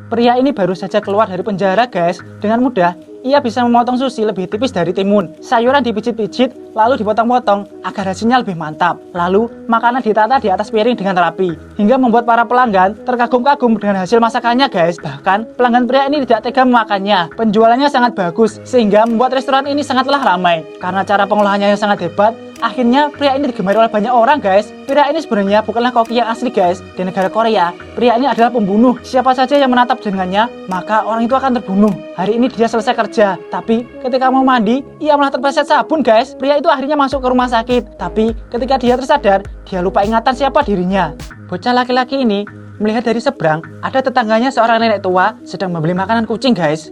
Pria ini baru saja keluar dari penjara guys. Dengan mudah ia bisa memotong sushi lebih tipis dari timun. Sayuran dipijit-pijit lalu dipotong-potong agar hasilnya lebih mantap. Lalu makanan ditata di atas piring dengan rapi hingga membuat para pelanggan terkagum-kagum dengan hasil masakannya guys. Bahkan pelanggan pria ini tidak tega memakannya. Penjualannya sangat bagus sehingga membuat restoran ini sangatlah ramai. Karena cara pengolahannya yang sangat hebat, akhirnya pria ini digemari oleh banyak orang guys. Pria ini sebenarnya bukanlah koki yang asli guys. Di negara Korea, pria ini adalah pembunuh. Siapa saja yang menatap dengannya, maka orang itu akan terbunuh. Hari ini dia selesai kerja, tapi ketika mau mandi, ia malah terpleset sabun guys. Pria itu akhirnya masuk ke rumah sakit, tapi ketika dia tersadar, dia lupa ingatan siapa dirinya. Bocah laki-laki ini melihat dari seberang, ada tetangganya seorang nenek tua sedang membeli makanan kucing guys.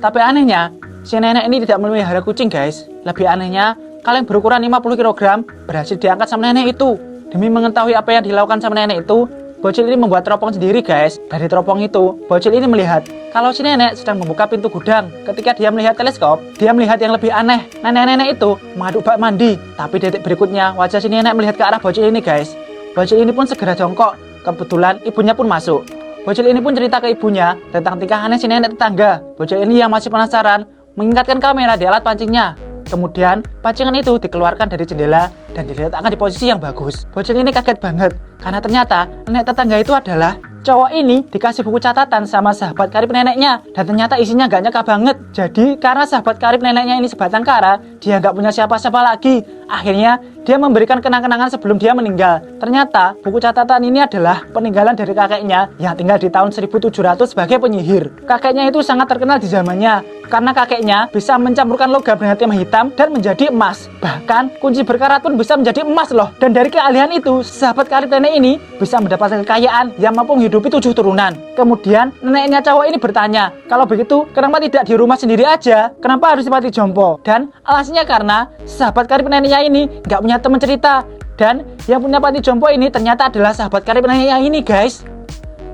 Tapi anehnya, si nenek ini tidak memelihara kucing guys. Lebih anehnya, kaleng berukuran 50 kg berhasil diangkat sama nenek itu. Demi mengetahui apa yang dilakukan sama nenek itu, bocil ini membuat teropong sendiri guys. Dari teropong itu, bocil ini melihat kalau si nenek sedang membuka pintu gudang. Ketika dia melihat teleskop, dia melihat yang lebih aneh. Nenek-nenek itu mengaduk bak mandi. Tapi detik berikutnya, wajah si nenek melihat ke arah bocil ini guys. Bocil ini pun segera jongkok. Kebetulan ibunya pun masuk. Bocil ini pun cerita ke ibunya tentang tingkah aneh si nenek tetangga. Bocil ini yang masih penasaran mengingatkan kamera di alat pancingnya. Kemudian pancingan itu dikeluarkan dari jendela dan diletakkan di posisi yang bagus. Bocil ini kaget banget karena ternyata nenek tetangga itu adalah cowok ini dikasih buku catatan sama sahabat karib neneknya dan ternyata isinya gak nyeka banget. Jadi karena sahabat karib neneknya ini sebatang kara, dia gak punya siapa-siapa lagi. Akhirnya dia memberikan kenang-kenangan sebelum dia meninggal. Ternyata buku catatan ini adalah peninggalan dari kakeknya yang tinggal di tahun 1700 sebagai penyihir. Kakeknya itu sangat terkenal di zamannya karena kakeknya bisa mencampurkan logam dengan timah hitam dan menjadi emas. Bahkan kunci berkarat pun bisa menjadi emas loh. Dan dari keahlian itu, sahabat karib nenek ini bisa mendapatkan kekayaan yang mampu menghidupi 7 turunan. Kemudian neneknya cowok ini bertanya, kalau begitu kenapa tidak di rumah sendiri aja? Kenapa harus di panti jompo? Dan alasannya karena sahabat karib neneknya ini nggak punya teman cerita. Dan yang punya panti jompo ini ternyata adalah sahabat karib neneknya ini guys.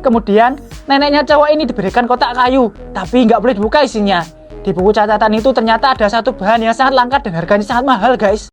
Kemudian neneknya cowok ini diberikan kotak kayu, tapi nggak boleh dibuka isinya. Di buku catatan itu ternyata ada satu bahan yang sangat langka dan harganya sangat mahal guys.